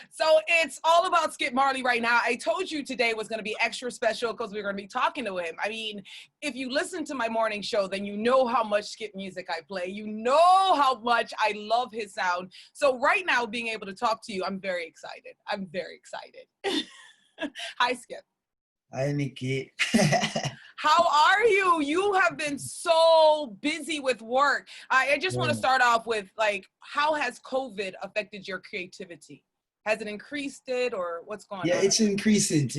So it's all about Skip Marley right now. I told you today was going to be extra special because we're going to be talking to him. I mean, if you listen to my morning show, then you know how much Skip music I play. You know how much I love his sound. So right now, being able to talk to you, I'm very excited. I'm very excited. Hi, Skip. Hi, Nikki. How are you? You have been so busy with work. I just want to start off with, like, how has COVID affected your creativity? Has it increased it, or what's going on? Yeah, it's increasing.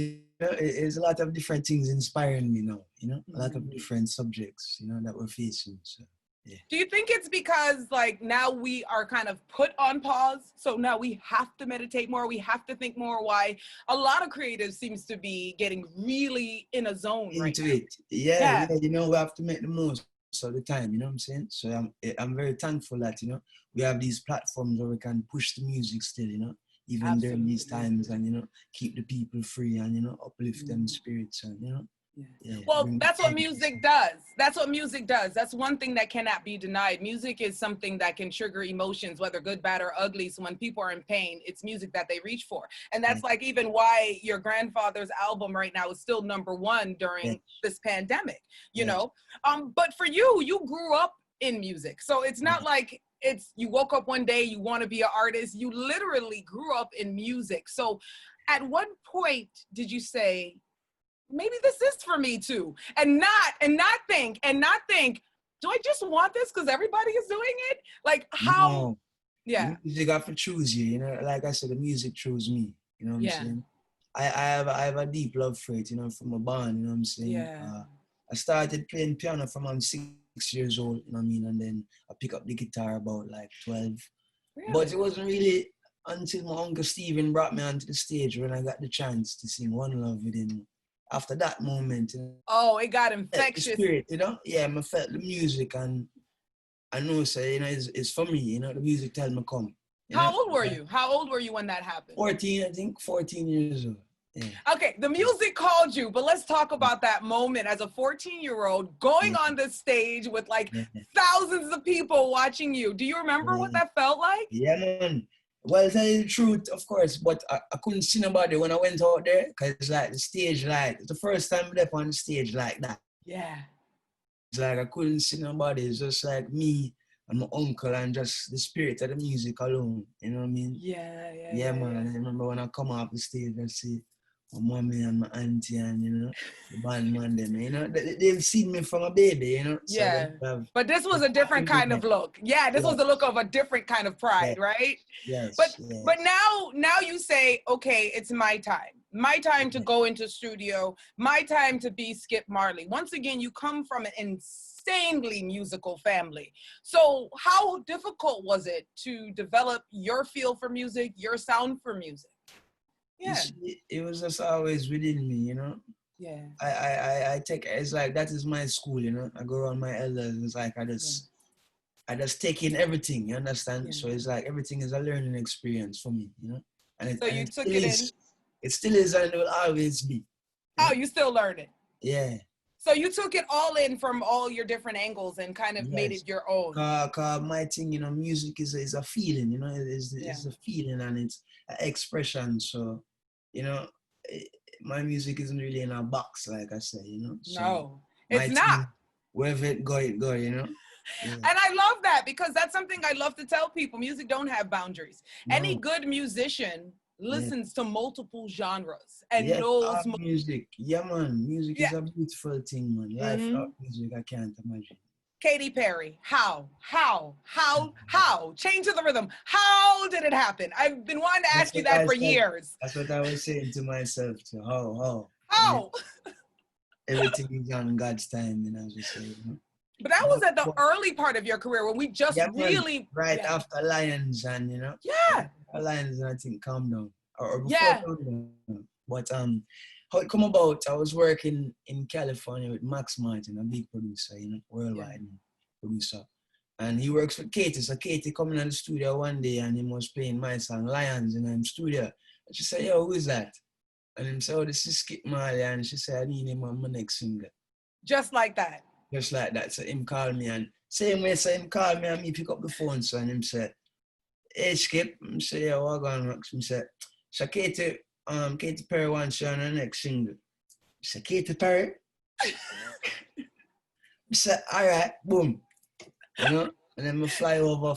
It's a lot of different things inspiring me now, a lot of different subjects, that we're facing. So, yeah. Do you think it's because, like, now we are kind of put on pause? So now we have to meditate more. We have to think more. Why a lot of creatives seems to be getting really in a zone right now. Into it. Yeah, we have to make the most of the time, you know what I'm saying? So I'm very thankful that, we have these platforms where we can push the music still, even during these times, and, keep the people free and, uplift them spirits and, Yeah. Well, that's what music does. That's what music does. That's one thing that cannot be denied. Music is something that can trigger emotions, whether good, bad, or ugly. So when people are in pain, it's music that they reach for. And that's like even why your grandfather's album right now is still #1 during this pandemic, you know? But for you, you grew up in music. So it's not like you woke up one day, you want to be an artist. You literally grew up in music. So at what point did you say, maybe this is for me too, and not think, do I just want this because everybody is doing it? Like how? No. Yeah. Music have to choose you, like I said, the music chose me, you know what I'm saying? I have a deep love for it, from a band, you know what I'm saying? Yeah. I started playing piano from I'm 6 years old, you know what I mean? And then I pick up the guitar about like 12. Really? But it wasn't really until my uncle Steven brought me onto the stage when I got the chance to sing One Love with him. After that moment, oh, it got infectious. The spirit, I felt the music, and I know, so it's for me, the music tell me come. How old were you? How old were you when that happened? 14, I think, 14 years old. Yeah. Okay, the music called you, but let's talk about that moment as a 14-year-old going on the stage with like thousands of people watching you. Do you remember what that felt like? Yeah, man. Well, tell you the truth, of course, but I couldn't see nobody when I went out there, because it's like the stage light. It's the first time I'm on the stage like that. Yeah. It's like I couldn't see nobody. It's just like me and my uncle and just the spirit of the music alone. You know what I mean? Yeah, man. I remember when I come off the stage and see my mommy and my auntie and, the band man, them, they've seen me from a baby, So but this was a different kind of look. Yeah, this was the look of a different kind of pride, right? Yes. But now you say, okay, it's my time. My time to go into studio. My time to be Skip Marley. Once again, you come from an insanely musical family. So how difficult was it to develop your feel for music, your sound for music? Yeah. It was just always within me, Yeah. I take it's like that is my school, I go around my elders. It's like I just take in everything, you understand? Yeah. So it's like everything is a learning experience for me, And so you took it in. It still is, and it will always be. Oh, you still learn it. Yeah. So you took it all in from all your different angles and kind of made it your own. My thing, music is a feeling, it's a feeling and it's an expression. So, my music isn't really in a box, like I say, So no, it's not. Wherever it go, Yeah. And I love that, because that's something I love to tell people. Music don't have boundaries. No. Any good musician listens to multiple genres and knows music. Yeah, man. Music is a beautiful thing, man. Life without music, I can't imagine. Katy Perry, how? Change to the rhythm. How did it happen? I've been wanting to ask you that for years. That's what I was saying to myself too. How? Everything is on God's time, as we say. But that was at the early part of your career when we just really... Right after Lions and, Yeah. Lions, I think, Calm Down. Or before Calm Down. But how it come about, I was working in California with Max Martin, a big producer, worldwide producer. And he works for Katie. So Katie coming in the studio one day and he was playing my song, Lions, in the studio. And she said, yo, who is that? And he said, oh, this is Skip Marley. And she said, I need him on my next single. Just like that? Just like that. So him called me, and same way, so him called me and me pick up the phone, so and him said, hey Skip, I said, yeah, what going on? He said, So Katy Perry wants you on the next single. So Katy Perry. I said, all right, boom. You know? And then I fly over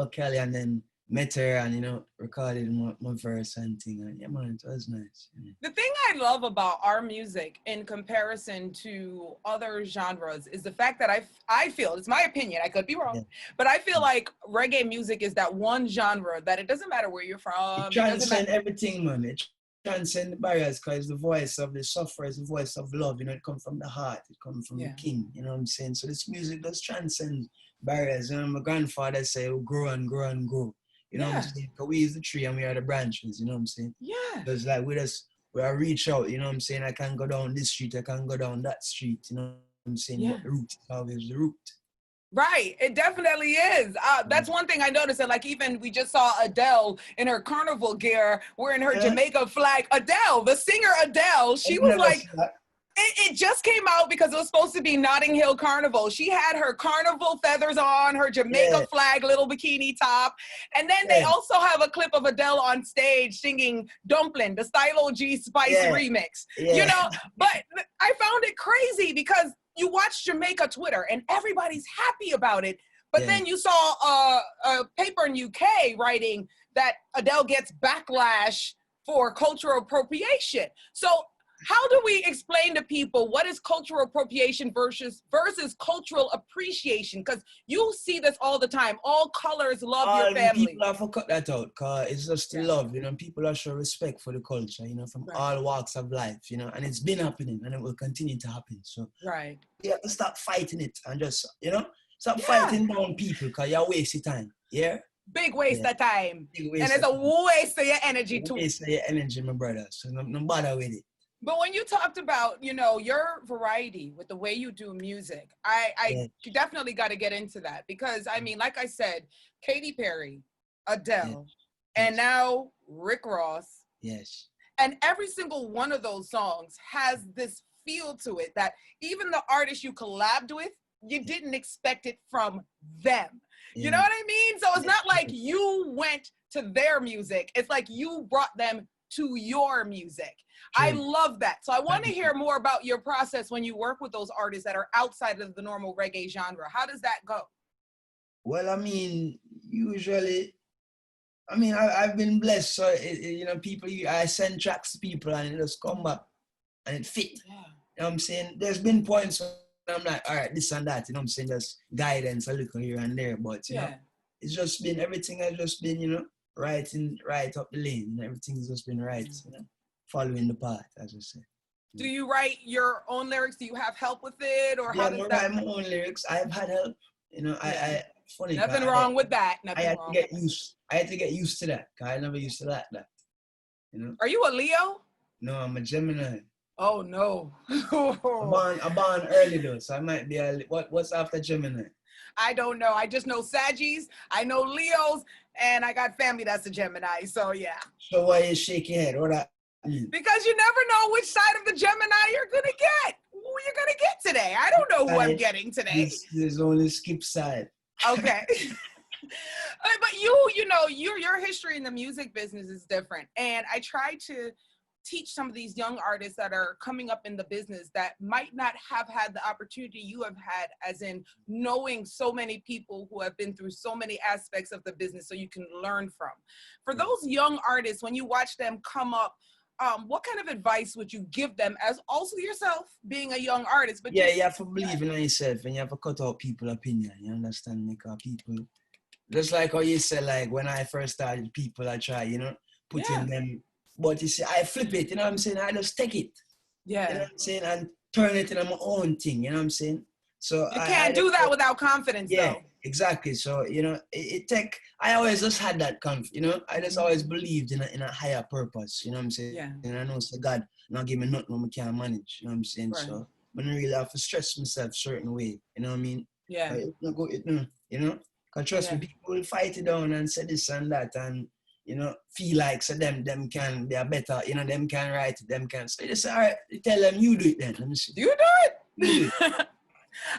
Cali and then met her and, you know, recorded my verse and thing. And yeah, man, it was nice. Yeah. The thing I love about our music in comparison to other genres is the fact that I feel, it's my opinion, I could be wrong, but I feel like reggae music is that one genre that it doesn't matter where you're from. It transcends everything, man. It transcends the barriers because the voice of the sufferers, the voice of love, you know, it comes from the heart, it comes from the king, you know what I'm saying? So this music does transcend barriers. You know, my grandfather said, oh, grow and grow and grow. You know what I'm saying? Because we is the tree and we are the branches, you know what I'm saying? Yeah. Because like we are reach out, you know what I'm saying? I can go down this street, I can go down that street, you know what I'm saying? Yeah. But the root is always the root. Right, it definitely is. That's one thing I noticed, and like even we just saw Adele in her carnival gear wearing her Jamaica flag. Adele, the singer Adele, she was like, it just came out because it was supposed to be Notting Hill Carnival. She had her carnival feathers on, her Jamaica flag little bikini top, and then they also have a clip of Adele on stage singing Dumpling, the Stylo G Spice remix. You know, but I found it crazy because you watch Jamaica Twitter and everybody's happy about it. But then you saw a paper in UK writing that Adele gets backlash for cultural appropriation. So how do we explain to people what is cultural appropriation versus cultural appreciation? Because you see this all the time. All colors love your family. People have to cut that out because it's just love, you know. People are show respect for the culture, you know, from all walks of life, you know, and it's been happening and it will continue to happen. So you have to stop fighting it and just, you know, stop fighting down people because you're wasting time. Yeah. Big waste of time. And it's a waste of your energy too. Waste of your energy, my brother. So no bother with it. But when you talked about, you know, your variety with the way you do music, I definitely got to get into that because, I mean, like I said, Katy Perry, Adele, and now Rick Ross. Yes. And every single one of those songs has this feel to it that even the artists you collabed with, you didn't expect it from them. You know what I mean? So it's not like you went to their music. It's like you brought them to your music. I love that. So I want to hear more about your process when you work with those artists that are outside of the normal reggae genre. How does that go? Well, I mean, usually, I mean, I've been blessed. So, you know, I send tracks to people and it just come back and it fit. You know what I'm saying? There's been points when I'm like, all right, this and that, you know what I'm saying? Just guidance a little here and there. But, you know, it's just been, everything has just been, you know, right up the lane. And everything's just been right, you know, following the path, as I said. Do you write your own lyrics? Do you have help with it? Or how does that? I write my own lyrics. I've had help. You know, funny. Nothing wrong with that. I had to get used to that. Cause I never used to like that. You know. Are you a Leo? No, I'm a Gemini. Oh no. I'm born early though, so I might be what's after Gemini? I don't know. I just know Saggies, I know Leos, and I got family that's a Gemini. So yeah. So why you shake your head? What that mean? Because you never know which side of the Gemini you're gonna get. Who you're gonna get today. I don't know who I'm getting today. There's only Skip side. Okay. But you know, your history in the music business is different. And I try to teach some of these young artists that are coming up in the business that might not have had the opportunity you have had, as in knowing so many people who have been through so many aspects of the business so you can learn from. For those young artists, when you watch them come up, what kind of advice would you give them as also yourself being a young artist? But you have to believe in yourself and you have to cut out people's opinion. You understand? Because people, just like how you said, like when I first started, people I try, you know, putting them. But you see, I flip it, you know what I'm saying? I just take it. Yeah. You know what I'm saying? And turn it into my own thing, you know what I'm saying? So you can't do that without confidence, though. Exactly. So, you know, I always just had that you know, I just always believed in a higher purpose, you know what I'm saying? Yeah. And I know so God not give me nothing when I can't manage, you know what I'm saying? Right. So I don't really have to stress myself a certain way, you know what I mean? Yeah. You know? Because trust me, people will fight it down and say this and that and, you know, feel like so them can, they are better, you know, them can write it, them can. So you say, all right, you tell them you do it then. Let me see. You do it? You do it.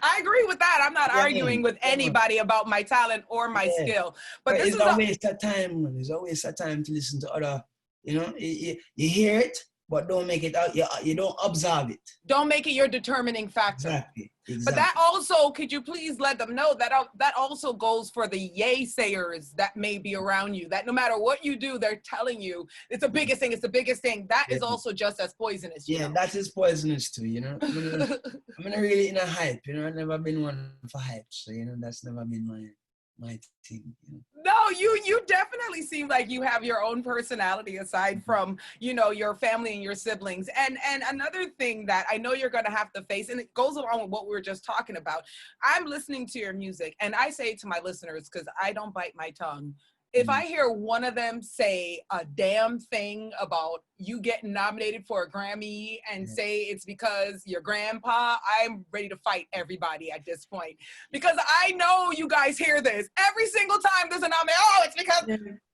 I agree with that. I'm not arguing with anybody about my talent or my skill. But this it's a waste of time, man. It's a waste of time to listen to other You know, you hear it, but don't make it out. You don't observe it. Don't make it your determining factor. Exactly. But that also, could you please let them know that that also goes for the yay-sayers that may be around you, that no matter what you do, they're telling you it's the biggest thing, it's the biggest thing. That is also just as poisonous. Yeah, that is poisonous too, you know. I'm not really in a hype, you know. I've never been one for hype, so, you know, that's never been my thing, you know. No, you definitely seem like you have your own personality aside from, you know, your family and your siblings. And another thing that I know you're going to have to face, and it goes along with what we were just talking about, I'm listening to your music and I say to my listeners, because I don't bite my tongue, if I hear one of them say a damn thing about you getting nominated for a Grammy and say it's because your grandpa, I'm ready to fight everybody at this point. Because I know you guys hear this every single time there's a nomination. Oh, it's because...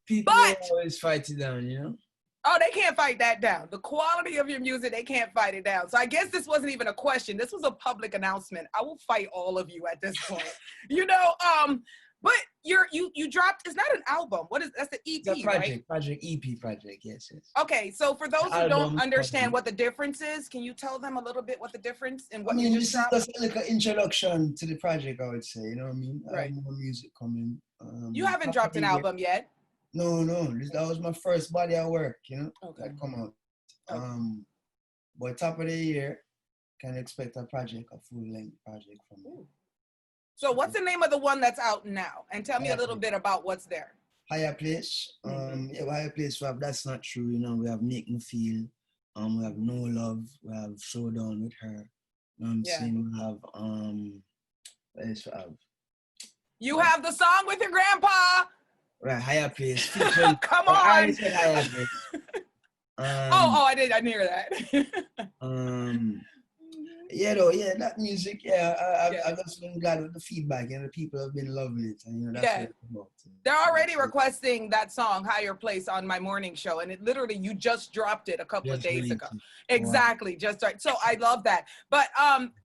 People always fight it down, you know? Oh, they can't fight that down. The quality of your music, they can't fight it down. So I guess this wasn't even a question. This was a public announcement. I will fight all of you at this point. You know, but you dropped, it's not an album. That's the EP, the project, right? EP project, yes. Okay, so for those who don't understand what the difference is, can you tell them a little bit what the difference and what you just dropped? This is just like an introduction to the project, I would say, you know what I mean? Right. I have more music coming. You haven't dropped an album yet? No, that was my first body of work, you know, that come out. Okay. But top of the year, can expect a project, a full-length project from me. So what's the name of the one that's out now? And tell me a little bit about what's there. Higher Place. Higher Place, we have That's Not True, you know, we have Make Me Feel, we have No Love, we have Showdown with Her. You know what I'm saying? We have, what else we have? You have the song with your grandpa. Right, Higher Place. Come on. I already said Higher Place. I didn't hear that. That music, I'm just glad with the feedback, and the people have been loving it, and you know, that's what it's about. They're already requesting that song, Higher Place, on my morning show, and it literally, you just dropped it a couple of days ago. Exactly, just right. So I love that. But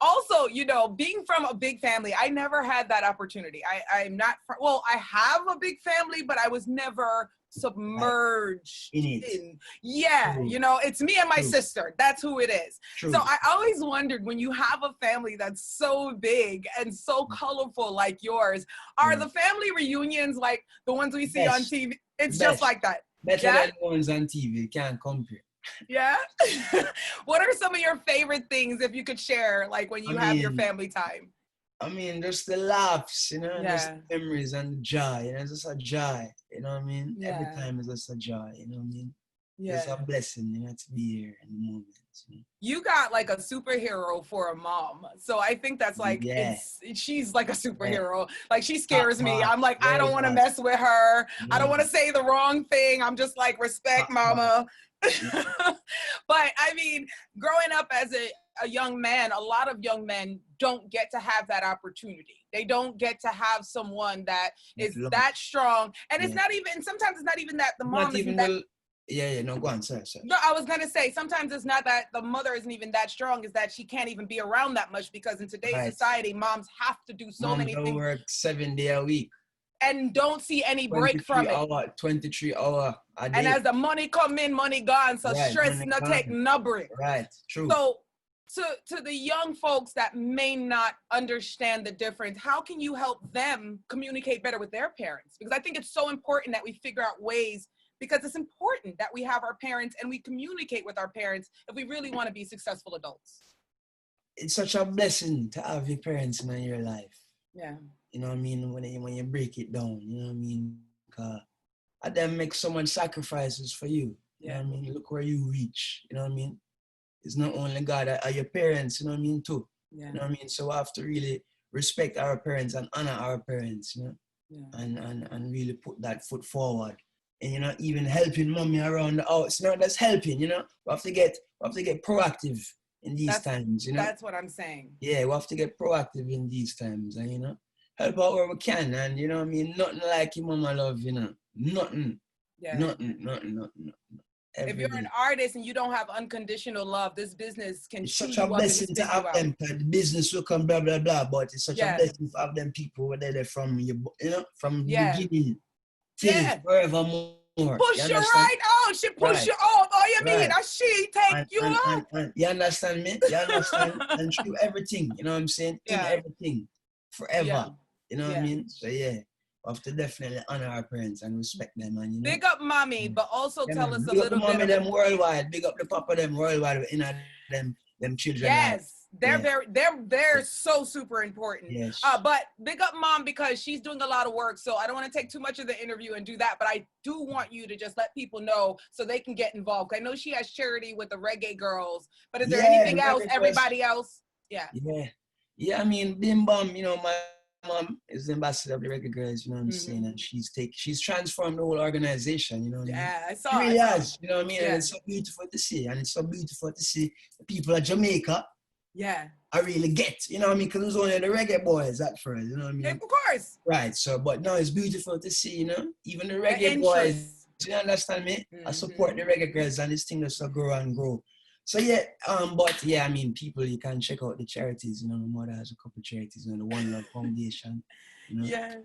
also, you know, being from a big family, I never had that opportunity. I'm not, I have a big family, but I was never submerged in you know, it's me and my sister, that's who it is. So I always wondered, when you have a family that's so big and so colorful like yours, are the family reunions like the ones we see on TV? It's just like that. Better than the ones on TV, can't compare. Yeah. What are some of your favorite things, if you could share, like when you have your family time? I mean, just the laughs, you know, just the memories and the joy, you know, it's just a joy, you know what I mean? Every time is just a joy, you know what I mean? It's a blessing, you know, to be here in the moment. You know? You got like a superhero for a mom. So I think that's like, she's like a superhero. Like, she scares me. I'm like, I don't want to mess with her. I don't want to say the wrong thing. I'm just like, respect mama. But I mean, growing up as a young man, a lot of young men don't get to have that opportunity. They don't get to have someone that is that strong. And it's not even, sometimes it's not even that the mom isn't that. No, go on, sorry. No, I was gonna say, sometimes it's not that the mother isn't even that strong, is that she can't even be around that much, because in today's society, moms have to do so many things. Work 7 days a week. And don't see any break from it. 23 hours a day. And as the money come in, money gone, so stress not take no break. Right, true. So to the young folks that may not understand the difference, how can you help them communicate better with their parents? Because I think it's so important that we figure out ways, because it's important that we have our parents and we communicate with our parents if we really want to be successful adults. It's such a blessing to have your parents in your life. Yeah. You know what I mean? When you break it down, you know what I mean? And them make so much sacrifices for you. You know what I mean? Look where you reach. You know what I mean? It's not only God, are your parents, you know what I mean, too. Yeah. You know what I mean? So we have to really respect our parents and honor our parents, you know? Yeah. And really put that foot forward. And, you know, even helping mommy around the house. You know, that's helping, you know? We have to get proactive in these times, you know? That's what I'm saying. Yeah, we have to get proactive in these times, and, you know? Help out where we can, and, you know what I mean? Nothing like your mama love, you know? Nothing. Yeah. Nothing. If you're an artist and you don't have unconditional love, this business can it's such a blessing to have them. The business will come, blah, blah, blah, but it's such a blessing to have them people, whether they're from, you know, from the beginning till forevermore, more. Push you understand? right out. She push Right. you out. Oh, you mean Right. that she take you up? And you understand me? You understand? And she do everything, you know what I'm saying? In Yeah. everything. Yeah. Forever. You know what I Yeah. mean? So yeah. We have to definitely honor our parents and respect them, and you know. Big up mommy, but also Yeah, tell man. us a Big up the little bit mommy of. them worldwide. Big up the papa them worldwide in them children life. Yes, they're Yeah. they're so super important. Yes. But big up mom because she's doing a lot of work. So I don't want to take too much of the interview and do that, but I do want you to just let people know so they can get involved. I know she has charity with the reggae girls, but is there anything else? Everybody else? Yeah. Yeah. Yeah, I mean, Bim Bam, you know, my mom is the ambassador of the Reggae Girls, you know what I'm saying? And she's transformed the whole organization, you know what I mean? Yeah, I saw. She really has, you know what I mean? Yeah. And it's so beautiful to see. And it's so beautiful to see the people of Jamaica. Yeah. I really get, you know what I mean? Because it was only the reggae boys at first, you know what I mean? Of course. Right, so, but now it's beautiful to see, you know? Even the reggae boys, you understand me? I support the reggae girls and this thing just grow and grow. So yeah, but yeah, I mean, people, you can check out the charities, you know, my mother has a couple charities, you know, the One Love Foundation, you know. Yeah.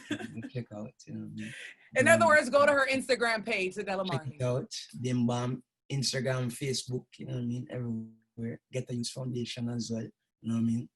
You check out, you know what I mean? In other words, go to her Instagram page, Adela Marley. Check it out, Bim Bam, Instagram, Facebook, you know what I mean, everywhere. Get the Youth Foundation as well, you know what I mean?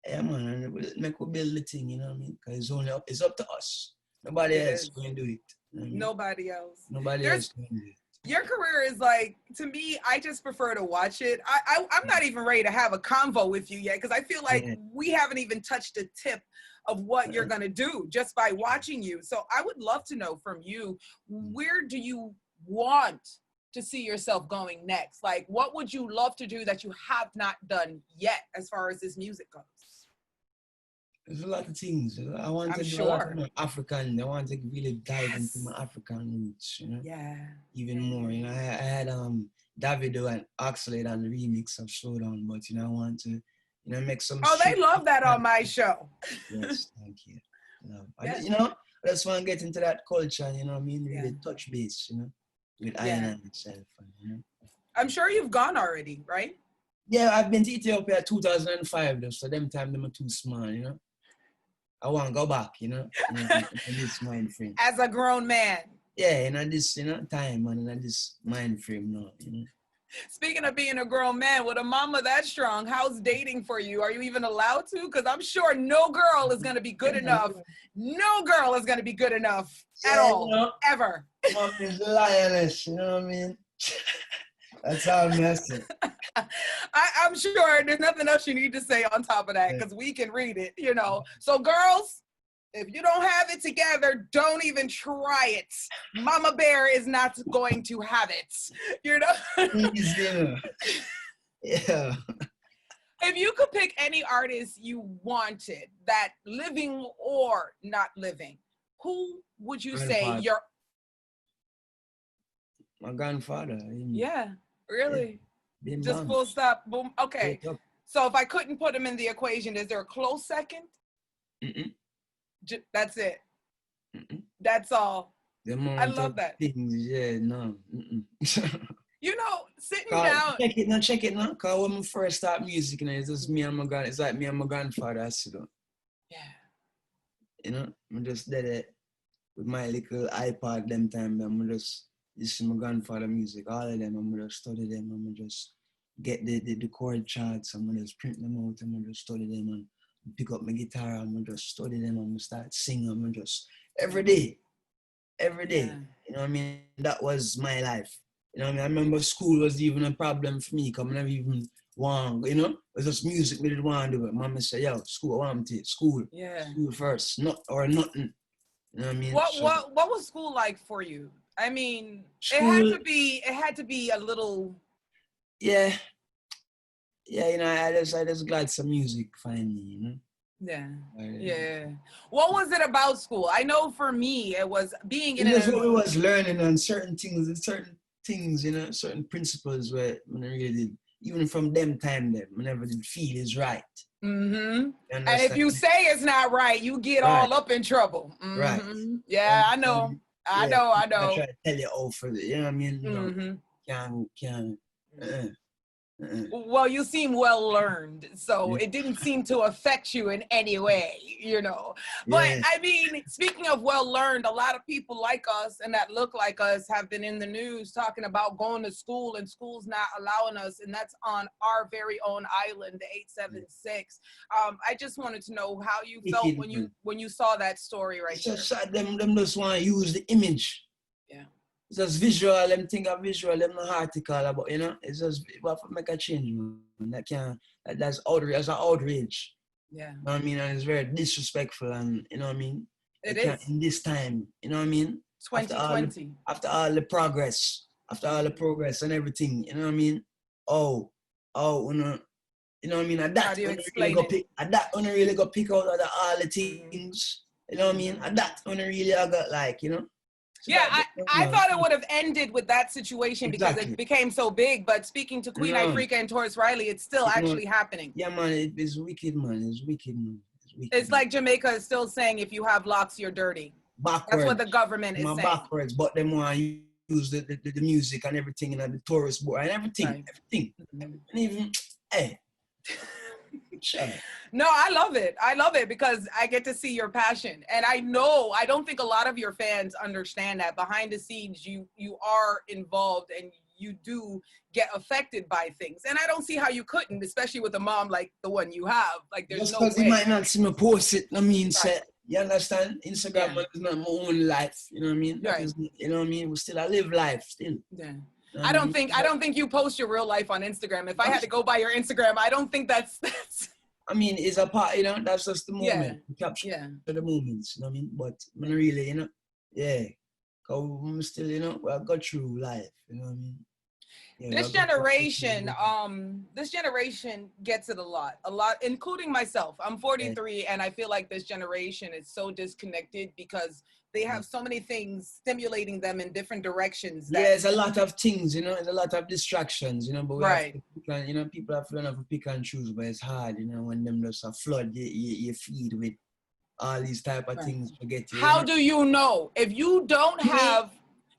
Yeah, man, and we'll make we build the thing, you know what I mean? Because it's up to us. Nobody else can do it. You know what I mean? Nobody else. Nobody else can do it. Your career is like, to me, I just prefer to watch it. I'm not even ready to have a convo with you yet because I feel like we haven't even touched the tip of what you're going to do just by watching you. So I would love to know from you, where do you want to see yourself going next? Like, what would you love to do that you have not done yet as far as this music goes? There's a lot of things. I want to do a lot more African. I want to really dive into my African roots, you know? Yeah. Even more, you know? I had Davido and Oxlade on the remix of Slow Down, but, you know, I want to, you know, make some they love that on my show. Yes, thank you. You know, I just want to get into that culture, you know what I mean? Really touch base, you know, with Ireland itself, you know? I'm sure you've gone already, right? Yeah, I've been to Ethiopia 2005, though, so them time them are too small, you know? I want to go back, you know, in this mind frame. As a grown man. Yeah, in this, you know, time and in this mind frame now, you know. Speaking of being a grown man, with a mama that strong, how's dating for you? Are you even allowed to? Because I'm sure no girl is going to be good enough. No girl is going to be good enough at all, you know, ever. Mom is the lioness, you know what I mean? That's how I'm messing. I'm sure there's nothing else you need to say on top of that because we can read it, you know. So girls, if you don't have it together, don't even try it. Mama Bear is not going to have it, you know. Yeah. If you could pick any artist you wanted, that living or not living, who would you say your... My grandfather. Yeah, really? Yeah. Just full stop, boom. Okay. So if I couldn't put him in the equation, is there a close second? That's it. That's all. I love that. Yeah, no. You know, sitting down. Check it now. Because when I first start music, you know, it's just me and my it's like me and my grandfather. I sit down. Yeah. You know, I'm just there with my little iPod them time. I'm just listen to my grandfather music. All of them, I'm just study them. I'm just get the chord charts. I'm just print them out. I'm just study them and pick up my guitar. I'm just study them. I'm start singing. I'm just every day. Yeah. You know what I mean? That was my life. You know what I mean? I remember school was even a problem for me because I never even want, you know? It was just music we didn't want to do it. Mama said, yo, school, I want to take school. Yeah. School first, or nothing. You know what I mean? What was school like for you? I mean, it had to be a little... Yeah. Yeah, you know, I just glad some music finally, you know? Yeah. What was it about school? I know for me, it was being in what we was learning on certain things, you know, certain principles where I really did, even from them time I never did feel is right. And if you say it's not right, you get all up in trouble. Right. Yeah, I know. I know. I try to tell you all for the, you know what I mean? You know, Well, you seem well learned, so it didn't seem to affect you in any way, you know. But Yeah. I mean, speaking of well learned, a lot of people like us and that look like us have been in the news talking about going to school and schools not allowing us, and that's on our very own island, the 876. I just wanted to know how you felt when you saw that story right there. It's just them just want to use the image. Yeah. It's just visual, them think of visual, them no article about, you know, it's just, we have to make a change, man. That's outrage, that's an outrage. Yeah. You know what I mean? And it's very disrespectful, and, you know what I mean? It is. In this time, you know what I mean? 2020. After all the progress and everything, you know what I mean? You know what I mean? How do you explain it? That one really go pick out of all the things, you know what I mean? And that one really I got like, you know? So yeah, I thought it would have ended with that situation because it became so big. But speaking to Queen Ifrika and Taurus Riley, it's still actually happening. Yeah, man, it's wicked, man. It's wicked, man. It's like Jamaica is still saying, if you have locks, you're dirty. Backwards. That's what the government is saying. Backwards, but them want to use the music and everything and the tourist board and everything. And even, hey. Sure. No, I love it because I get to see your passion, and I don't think a lot of your fans understand that behind the scenes you are involved and you do get affected by things, and I don't see how you couldn't, especially with a mom like the one you have. Like, there's no way. You might not see me post it, I mean, say, you understand? Instagram is not my own life, you know what I mean? Right. You know what I mean? We still live life still. Yeah. I don't think you post your real life on Instagram. If I had to go by your Instagram, I don't think that's I mean, it's a part, you know, that's just the moment. Yeah. Capture the moments, you know what I mean? But I'm really, you know, because I'm still, you know, I got through life, you know what I mean? Yeah, this generation gets it a lot, including myself. I'm 43, and I feel like this generation is so disconnected because they have so many things stimulating them in different directions. There's a lot of things, you know, there's a lot of distractions, you know, but you know, people have to learn how to pick and choose, but it's hard, you know, when them just a flood you feed with all these type of things to get you. How do you know if you don't have?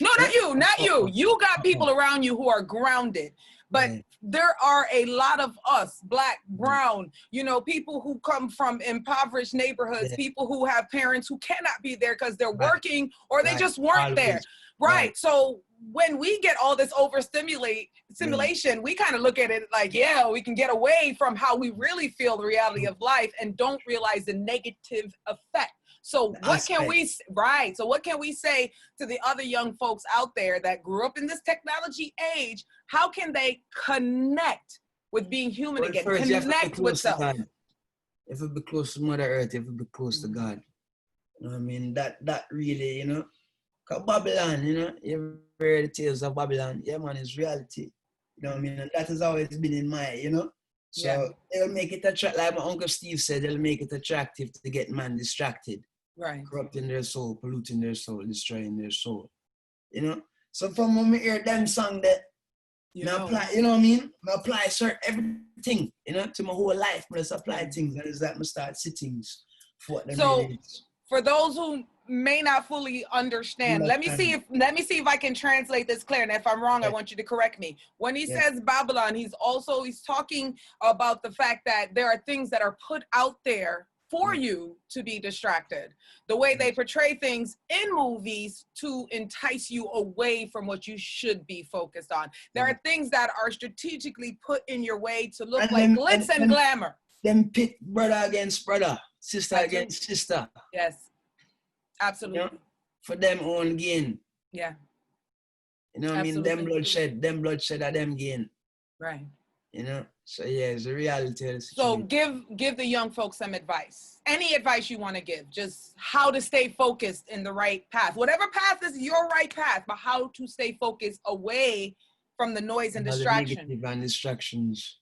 No, not you. You got people around you who are grounded. But there are a lot of us, Black, brown, you know, people who come from impoverished neighborhoods, people who have parents who cannot be there because they're working or they just weren't there. Right. So when we get all this stimulation, we kind of look at it like, we can get away from how we really feel the reality of life and don't realize the negative effect. So what can we say to the other young folks out there that grew up in this technology age? How can they connect with being human again? Connect with self. You have to be close to Mother Earth. You have to be close to God. You know what I mean? That really, you know, because Babylon, you know, you heard the tales of Babylon. Yeah, man, it's reality. You know what I mean? And that has always been in my, you know. So they'll make it attractive, like my Uncle Steve said, they'll make it attractive to get man distracted. Right. Corrupting their soul, polluting their soul, destroying their soul. You know? So from when we hear them song that, you know what I mean? I apply everything, you know, to my whole life. I just apply things, and it's that I start sittings for what them really is. For those who may not fully understand, let me see if I can translate this clear. And if I'm wrong, I want you to correct me. When he says Babylon, he's talking about the fact that there are things that are put out there for you to be distracted. The way they portray things in movies to entice you away from what you should be focused on. There are things that are strategically put in your way to look like glitz and glamour. Them pit brother against brother, sister against sister. Yes, absolutely. You know, for them own gain. Yeah. You know what I mean? Them bloodshed are them gain. Right. You know? So it's a reality of the situation. So give the young folks some advice. Any advice you want to give, just how to stay focused in the right path. Whatever path is your right path, but how to stay focused away from the noise and distraction. Negative and distractions.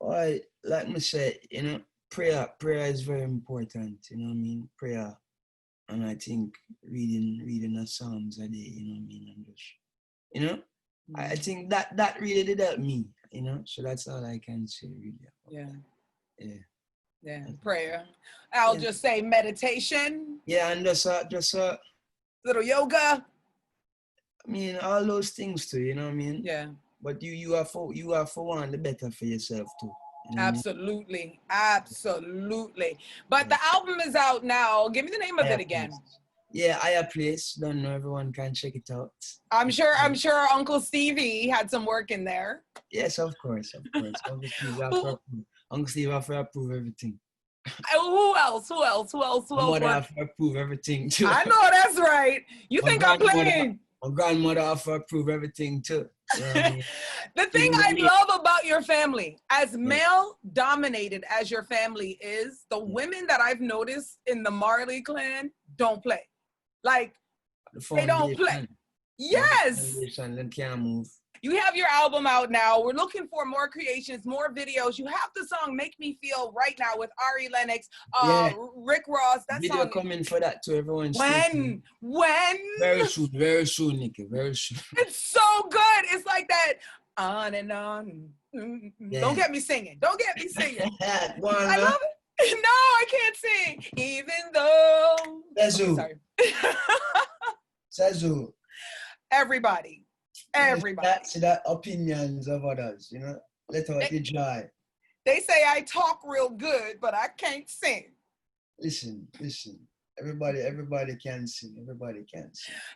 Like me say, you know, prayer is very important, you know what I mean? Prayer. And I think reading the Psalms a day, you know what I mean? And just, you know, I think that really did help me, you know? So that's all I can say, really. Yeah, prayer. I'll just say meditation. Yeah, and just little yoga. I mean, all those things too, you know what I mean? Yeah. But you are for one the better for yourself too. You know what I mean? Absolutely. Absolutely. But the album is out now. Give me the name of it again. Yeah, Higher Place. Don't know, everyone can check it out. I'm sure Uncle Stevie had some work in there. Yes, of course. Uncle Steve have to approve everything. Who else? My mother have to approve everything too. I know that's right. You think I'm playing? My grandmother have to approve everything too. You know what I mean? The thing I love about your family, as male dominated as your family is, the women that I've noticed in the Marley clan don't play. Like, they don't play. Yes. They can't move. You have your album out now. We're looking for more creations, more videos. You have the song "Make Me Feel" right now with Ari Lennox, Rick Ross. That video song coming for that to everyone. When? Very soon, Nikki. Very soon. It's so good. It's like that on and on. Yeah. Don't get me singing. I love it. No, I can't sing. Even though. Sorry. Sazu. Everybody. See that opinions of others, you know? Let out the joy. They say I talk real good, but I can't sing. Listen. Everybody can sing.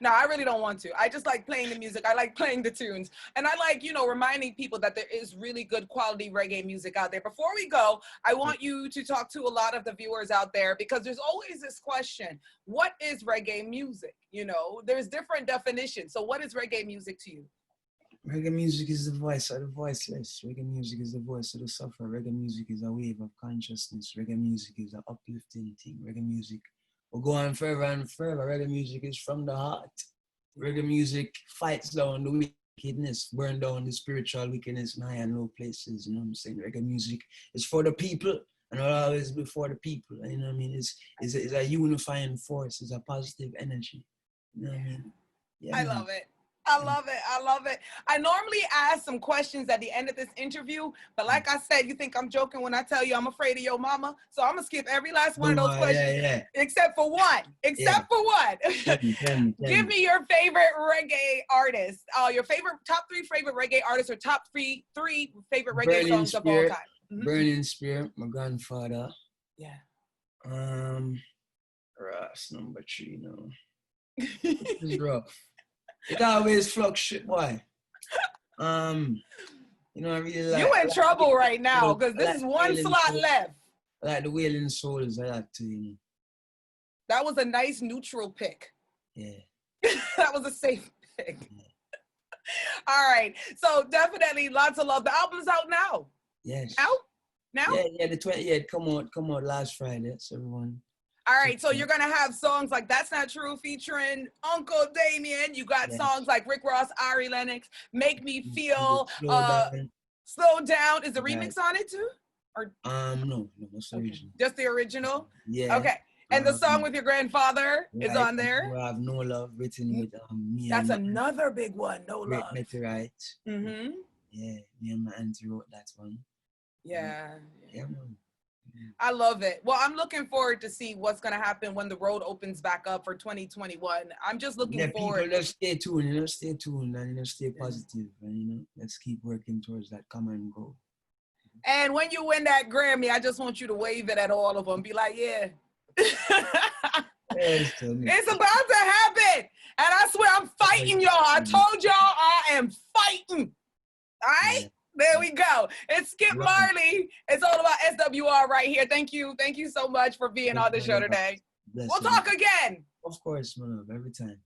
No, I really don't want to. I just like playing the music. I like playing the tunes. And I like, reminding people that there is really good quality reggae music out there. Before we go, I want you to talk to a lot of the viewers out there, because there's always this question, what is reggae music? There's different definitions. So what is reggae music to you? Reggae music is the voice of the voiceless. Reggae music is the voice of the sufferer. Reggae music is a wave of consciousness. Reggae music is an uplifting thing. Reggae music will go on forever and forever. Reggae music is from the heart. Reggae music fights down the wickedness, burn down the spiritual wickedness in high and low places. You know what I'm saying? Reggae music is for the people, and will always be for the people. You know what I mean? It's a unifying force. It's a positive energy. You know what I mean? Yeah, I love it. I love it. I normally ask some questions at the end of this interview, but like I said, you think I'm joking when I tell you I'm afraid of your mama. So I'm going to skip every last one of those questions, except for one. Give me your favorite reggae artist, your top 3 favorite reggae artists, or top three favorite reggae songs of all time. Mm-hmm. Burning Spear, my grandfather. Yeah. Ross, number 3 now. This is rough. It always fluctuates. Why? I really like. You in trouble right now, because this is one slot left. I like the Wailing Souls. I like to. That was a nice neutral pick. Yeah. That was a safe pick. Yeah. All right. So definitely lots of love. The album's out now. Yes. Out now? Yeah. The 20th. Yeah, come out last Friday. So everyone. All right, so you're going to have songs like That's Not True featuring Uncle Damien. You got songs like Rick Ross, Ari Lennox, Make Me Feel, Slow Down. Is the remix on it too? Or no, it's the original. Just the original? Yeah. Okay. And the song with your grandfather is on there? I have No Love, written with me. That's another big one, No Love. Meteorite. Mm-hmm. Yeah, me and my auntie wrote that one. Yeah. Yeah, man. I love it. Well, I'm looking forward to see what's going to happen when the road opens back up for 2021. I'm just looking forward. People, just stay tuned, and stay positive, and let's keep working towards that common goal. And when you win that Grammy, I just want you to wave it at all of them. Be like, yeah. It's about to happen. And I swear I'm fighting y'all. I told y'all I am fighting. All right? Yeah. There we go. It's Skip Marley. It's all about SWR right here. Thank you. Thank you so much for being on the show today. We'll talk again. Of course, my love. Every time.